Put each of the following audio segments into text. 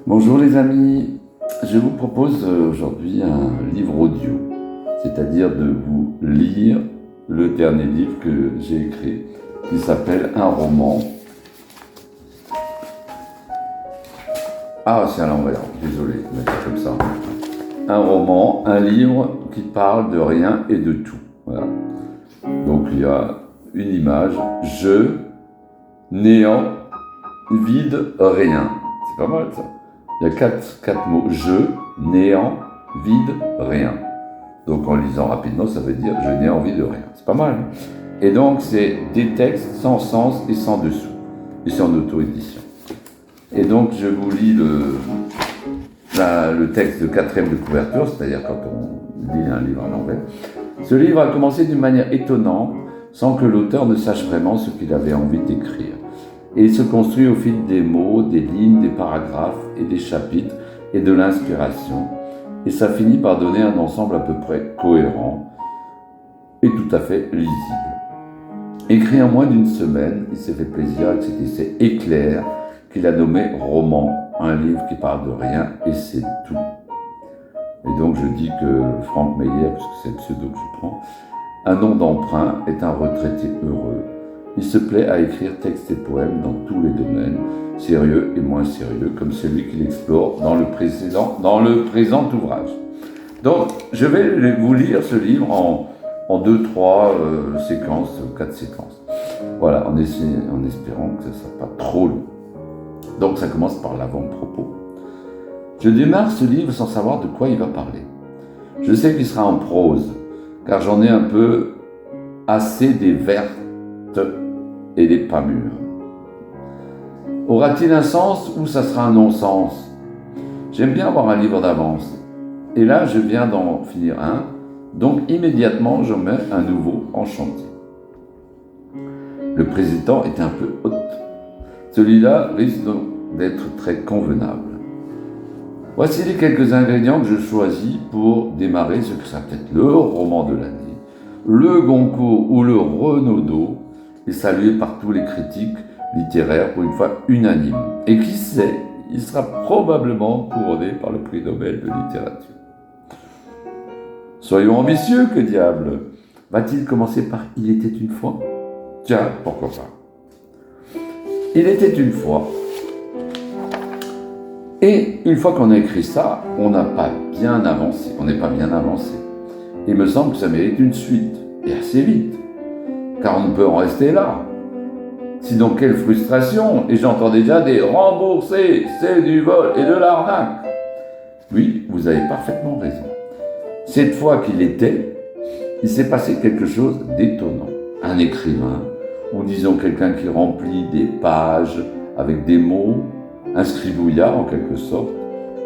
Bonjour les amis, je vous propose aujourd'hui un livre audio, c'est-à-dire de vous lire le dernier livre que j'ai écrit, qui s'appelle Un roman. Ah, c'est à l'envers, désolé, mais c'est comme ça. Un roman, un livre qui parle de rien et de tout. Voilà. Donc il y a une image, je, néant, vide, rien. C'est pas mal ça. Il y a quatre mots, je, néant, vide, rien. Donc en lisant rapidement, ça veut dire je n'ai envie de rien. C'est pas mal. Et donc c'est des textes sans sens et sans dessous. Et c'est en auto-édition. Et donc je vous lis le texte de quatrième de couverture, c'est-à-dire quand on lit un livre à l'envers. Ce livre a commencé d'une manière étonnante, sans que l'auteur ne sache vraiment ce qu'il avait envie d'écrire. Et il se construit au fil des mots, des lignes, des paragraphes et des chapitres et de l'inspiration. Et ça finit par donner un ensemble à peu près cohérent et tout à fait lisible. Écrit en moins d'une semaine, il s'est fait plaisir avec cet essai éclair qu'il a nommé roman, un livre qui parle de rien et c'est tout. Et donc je dis que Franck Meyer, parce que c'est le pseudo que je prends, un nom d'emprunt est un retraité heureux. Il se plaît à écrire textes et poèmes dans tous les domaines, sérieux et moins sérieux, comme celui qu'il explore dans le présent ouvrage. Donc, je vais vous lire ce livre en 2-3 séquences, 4 séquences. Voilà, en espérant que ça ne soit pas trop long. Donc, ça commence par l'avant-propos. Je démarre ce livre sans savoir de quoi il va parler. Je sais qu'il sera en prose, car j'en ai un peu assez des vertes et des pas mûres. Aura-t-il un sens ou ça sera un non-sens? J'aime bien avoir un livre d'avance. Et là, je viens d'en finir un, donc immédiatement, j'en mets un nouveau en chantier. Le président est un peu haute. Celui-là risque donc d'être très convenable. Voici les quelques ingrédients que je choisis pour démarrer ce que sera peut-être le roman de l'année, le Goncourt ou le Renaudot, et salué par tous les critiques littéraires pour une fois unanimes. Et qui sait, il sera probablement couronné par le prix Nobel de littérature. Soyons ambitieux, que diable! Va-t-il commencer par « Il était une fois » ? Tiens, pourquoi pas. Il était une fois. Et une fois qu'on a écrit ça, on n'a pas bien avancé. On n'est pas bien avancé. Il me semble que ça mérite une suite, et assez vite. Car on ne peut en rester là. Sinon, quelle frustration! Et j'entends déjà des remboursés, c'est du vol et de l'arnaque. Oui, vous avez parfaitement raison. Cette fois qu'il était, il s'est passé quelque chose d'étonnant. Un écrivain, ou disons quelqu'un qui remplit des pages avec des mots, un scribouillard en quelque sorte,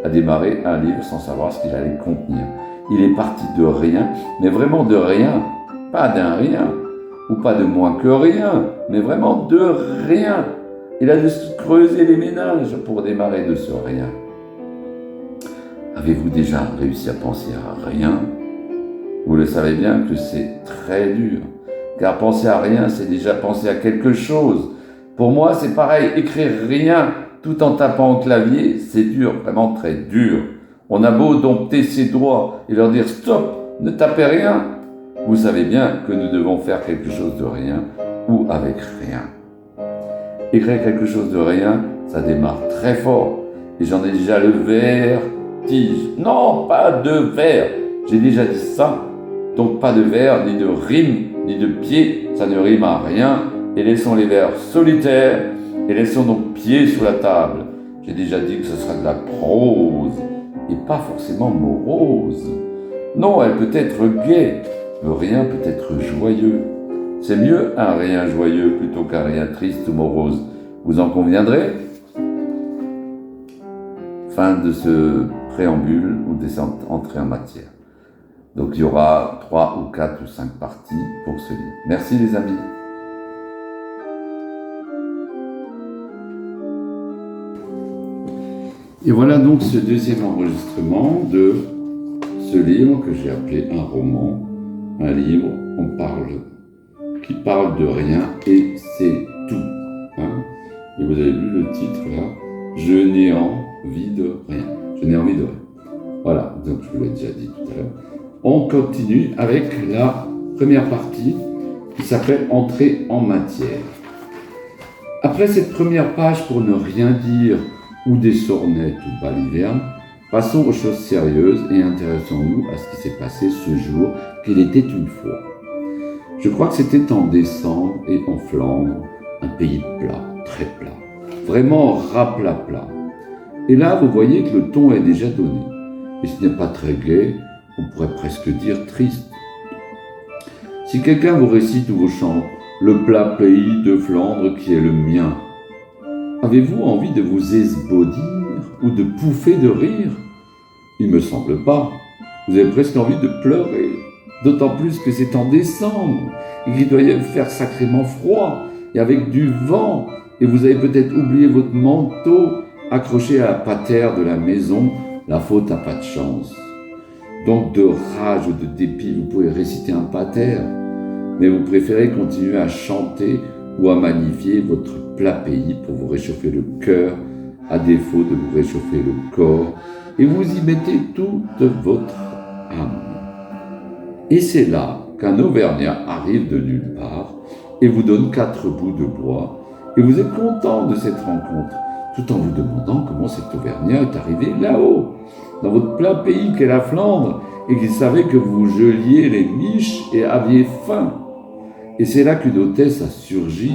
a démarré un livre sans savoir ce qu'il allait contenir. Il est parti de rien, mais vraiment de rien, pas d'un rien. Ou pas de moins que rien, mais vraiment de rien. Il a dû se creuser les méninges pour démarrer de ce rien. Avez-vous déjà réussi à penser à rien? Vous le savez bien que c'est très dur, car penser à rien, c'est déjà penser à quelque chose. Pour moi, c'est pareil, écrire rien tout en tapant au clavier, c'est dur, vraiment très dur. On a beau dompter ses doigts et leur dire « stop, ne tapez rien », vous savez bien que nous devons faire quelque chose de rien ou avec rien. Écrire quelque chose de rien, ça démarre très fort. Et j'en ai déjà le vertige. Non, pas de vers. J'ai déjà dit ça. Donc pas de vers, ni de rime, ni de pied. Ça ne rime à rien. Et laissons les vers solitaires. Et laissons donc pied sur la table. J'ai déjà dit que ce sera de la prose. Et pas forcément morose. Non, elle peut être gaie. Le rien peut être joyeux. C'est mieux un rien joyeux plutôt qu'un rien triste ou morose. Vous en conviendrez? Fin de ce préambule ou des entrées en matière. Donc il y aura 3 ou 4 ou 5 parties pour ce livre. Merci les amis. Et voilà donc ce deuxième enregistrement de ce livre que j'ai appelé un roman. Un livre, qui parle de rien et c'est tout. Hein. Et vous avez lu le titre là, je n'ai envie de rien. Je n'ai envie de rien. Voilà, donc je vous l'ai déjà dit tout à l'heure. On continue avec la première partie qui s'appelle Entrer en matière. Après cette première page pour ne rien dire, ou des sornettes ou balivernes, passons aux choses sérieuses et intéressons-nous à ce qui s'est passé ce jour qu'il était une fois. Je crois que c'était en décembre et en Flandre, un pays plat, très plat, vraiment raplat-plat. Et là, vous voyez que le ton est déjà donné. Et ce n'est pas très gai, on pourrait presque dire triste. Si quelqu'un vous récite ou vous chante « Le plat pays de Flandre qui est le mien », avez-vous envie de vous esbaudir ou de pouffer de rire? Il me semble pas. Vous avez presque envie de pleurer. D'autant plus que c'est en décembre et qu'il doit y faire sacrément froid et avec du vent. Et vous avez peut-être oublié votre manteau accroché à la patère de la maison. La faute n'a pas de chance. Donc de rage ou de dépit, vous pouvez réciter un pater, mais vous préférez continuer à chanter ou à magnifier votre plat pays pour vous réchauffer le cœur, à défaut de vous réchauffer le corps, et vous y mettez toute votre âme. Et c'est là qu'un Auvergnat arrive de nulle part et vous donne 4 bouts de bois, et vous êtes content de cette rencontre, tout en vous demandant comment cet Auvergnat est arrivé là-haut, dans votre plat pays qu'est la Flandre, et qu'il savait que vous geliez les miches et aviez faim. Et c'est là qu'une hôtesse a surgi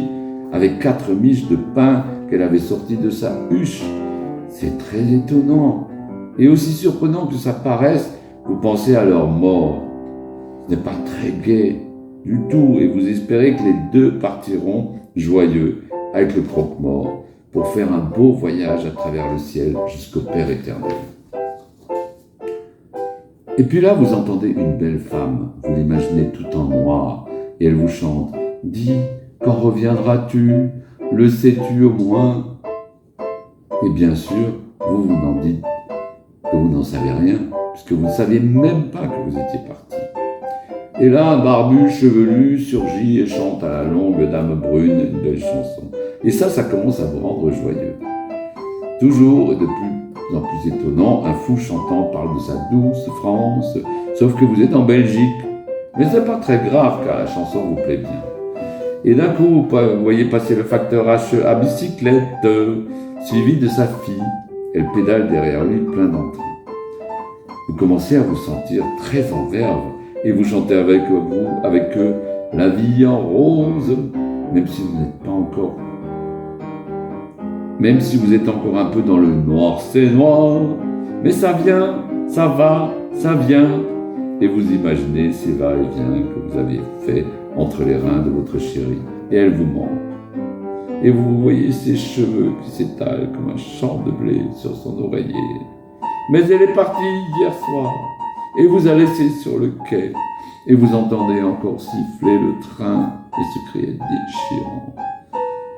avec 4 miches de pain qu'elle avait sorties de sa huche. C'est très étonnant. Et aussi surprenant que ça paraisse, vous pensez à leur mort. Ce n'est pas très gai du tout, et vous espérez que les deux partiront joyeux avec le croque-mort pour faire un beau voyage à travers le ciel jusqu'au Père éternel. Et puis là, vous entendez une belle femme, vous l'imaginez tout en noir, et elle vous chante « Dis, quand reviendras-tu? Le sais-tu au moins ?» Et bien sûr, vous n'en dites que vous n'en savez rien, puisque vous ne saviez même pas que vous étiez parti. Et là, un barbu chevelu surgit et chante à la longue dame brune une belle chanson. Et ça commence à vous rendre joyeux. Toujours et de plus en plus étonnant, un fou chantant parle de sa douce France, sauf que vous êtes en Belgique. Mais c'est pas très grave car la chanson vous plaît bien. Et d'un coup, vous voyez passer le facteur H à bicyclette, suivi de sa fille. Elle pédale derrière lui plein d'entrain. Vous commencez à vous sentir très en verve et vous chantez avec eux, la vie en rose, même si vous n'êtes pas encore. Même si vous êtes encore un peu dans le noir, c'est noir, mais ça vient, ça va, ça vient. Et vous imaginez ces va-et-vient que vous avez fait entre les reins de votre chérie, et elle vous manque. Et vous voyez ses cheveux qui s'étalent comme un champ de blé sur son oreiller. Mais elle est partie hier soir, et vous a laissé sur le quai, et vous entendez encore siffler le train et se crier déchirant.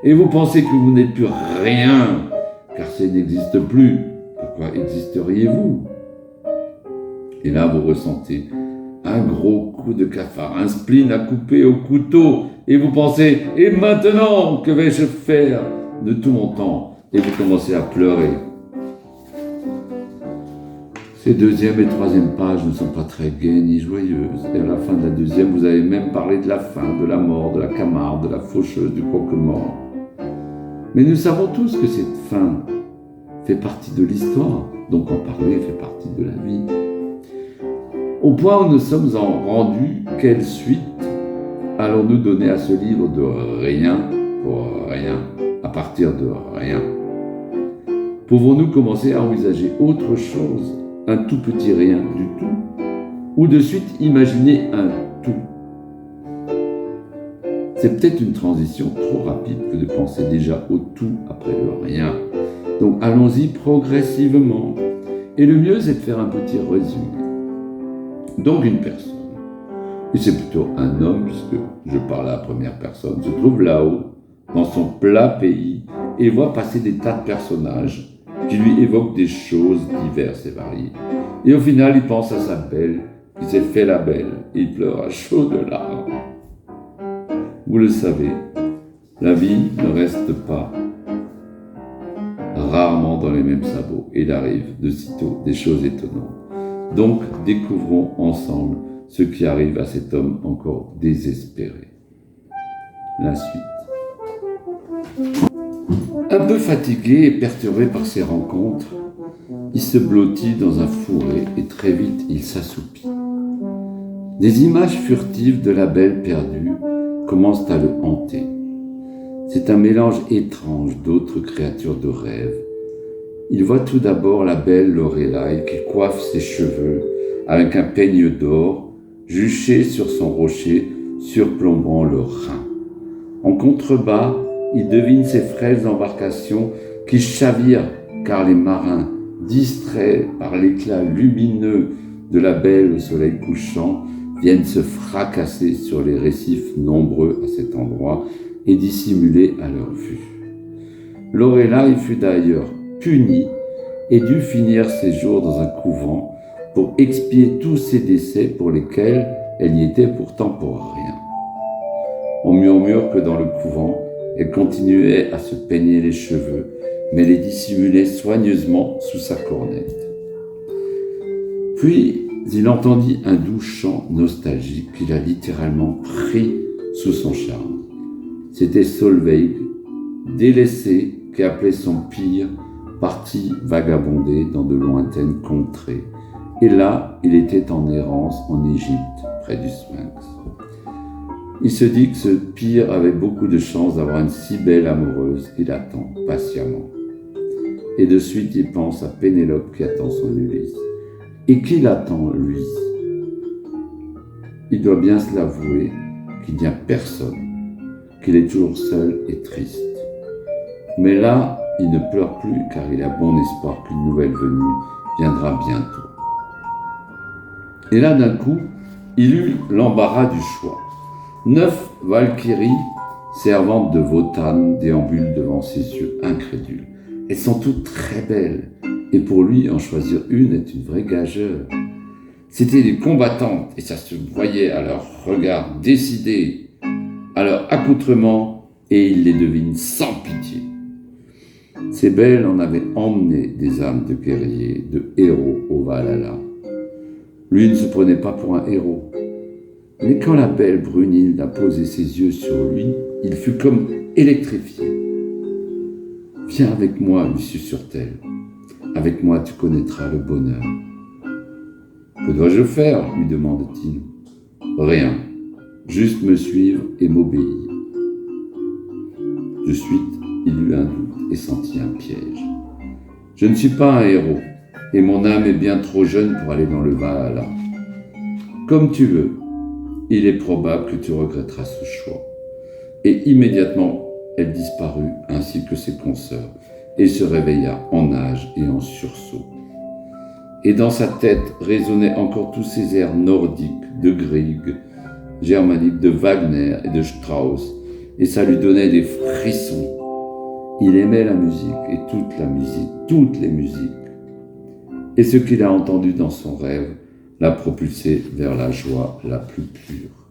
Et vous pensez que vous n'êtes plus rien, car ça n'existe plus. Pourquoi existeriez-vous? Et là, vous ressentez un gros coup de cafard, un spleen à couper au couteau, et vous pensez, et maintenant, que vais-je faire de tout mon temps? Et vous commencez à pleurer. Ces deuxième et troisième pages ne sont pas très gaies ni joyeuses. Et à la fin de la deuxième, vous avez même parlé de la faim, de la mort, de la camarde, de la faucheuse, du croque-mort. Mais nous savons tous que cette fin fait partie de l'histoire, donc en parler fait partie de la vie. Au point où nous sommes rendus, quelle suite allons-nous donner à ce livre de rien pour rien, à partir de rien? Pouvons-nous commencer à envisager autre chose, un tout petit rien du tout, ou de suite imaginer un tout? C'est peut-être une transition trop rapide que de penser déjà au tout après le rien. Donc allons-y progressivement. Et le mieux, c'est de faire un petit résumé. Donc une personne, et c'est plutôt un homme puisque je parle à la première personne, se trouve là-haut, dans son plat pays, et voit passer des tas de personnages qui lui évoquent des choses diverses et variées. Et au final, il pense à sa belle, qui s'est fait la belle, et il pleure à chaudes larmes. Vous le savez, la vie ne reste pas rarement dans les mêmes sabots. Il arrive de sitôt des choses étonnantes. Donc, découvrons ensemble ce qui arrive à cet homme encore désespéré. La suite. Un peu fatigué et perturbé par ces rencontres, il se blottit dans un fourré et très vite il s'assoupit. Des images furtives de la belle perdue commencent à le hanter. C'est un mélange étrange d'autres créatures de rêve. Il voit tout d'abord la belle Lorelai qui coiffe ses cheveux avec un peigne d'or juché sur son rocher surplombant le Rhin. En contrebas, il devine ces frêles embarcations qui chavirent car les marins, distraits par l'éclat lumineux de la belle au soleil couchant, viennent se fracasser sur les récifs nombreux à cet endroit et dissimulés à leur vue. Lorelai fut d'ailleurs punie et dut finir ses jours dans un couvent pour expier tous ses décès pour lesquels elle n'y était pourtant pour rien. On murmure que dans le couvent, elle continuait à se peigner les cheveux, mais les dissimulait soigneusement sous sa cornette. Puis, il entendit un doux chant nostalgique qui l'a littéralement pris sous son charme. C'était Solveig, délaissé, qui appelait son pire, parti vagabonder dans de lointaines contrées. Et là, il était en errance en Égypte, près du Sphinx. Il se dit que ce pire avait beaucoup de chance d'avoir une si belle amoureuse qui l'attend patiemment. Et de suite, il pense à Pénélope qui attend son Ulysse. Et qui l'attend, lui? Il doit bien se l'avouer qu'il n'y a personne, qu'il est toujours seul et triste. Mais là, il ne pleure plus car il a bon espoir qu'une nouvelle venue viendra bientôt. Et là, d'un coup, il eut l'embarras du choix. 9 Valkyries, servantes de Wotan, déambulent devant ses yeux incrédules. Elles sont toutes très belles, et pour lui, en choisir une est une vraie gageure. C'étaient des combattantes, et ça se voyait à leur regard décidé, à leur accoutrement, et il les devine sans pitié. Ces belles en avaient emmené des âmes de guerriers, de héros au Valhalla. Lui ne se prenait pas pour un héros. Mais quand la belle Brunhilde a posé ses yeux sur lui, il fut comme électrifié. « Viens avec moi, lui susurre-t-elle. Avec moi, tu connaîtras le bonheur. »« Que dois-je faire ?» lui demande-t-il. « Rien. Juste me suivre et m'obéir. » De suite, il eut un doute et sentit un piège. « Je ne suis pas un héros, et mon âme est bien trop jeune pour aller dans le Valhalla. Comme tu veux. Il est probable que tu regretteras ce choix. » Et immédiatement, elle disparut, ainsi que ses consoeurs, et se réveilla en nage et en sursaut. Et dans sa tête résonnaient encore tous ces airs nordiques de Grieg, germaniques de Wagner et de Strauss, et ça lui donnait des frissons. Il aimait la musique, et toute la musique, toutes les musiques. Et ce qu'il a entendu dans son rêve l'a propulsé vers la joie la plus pure.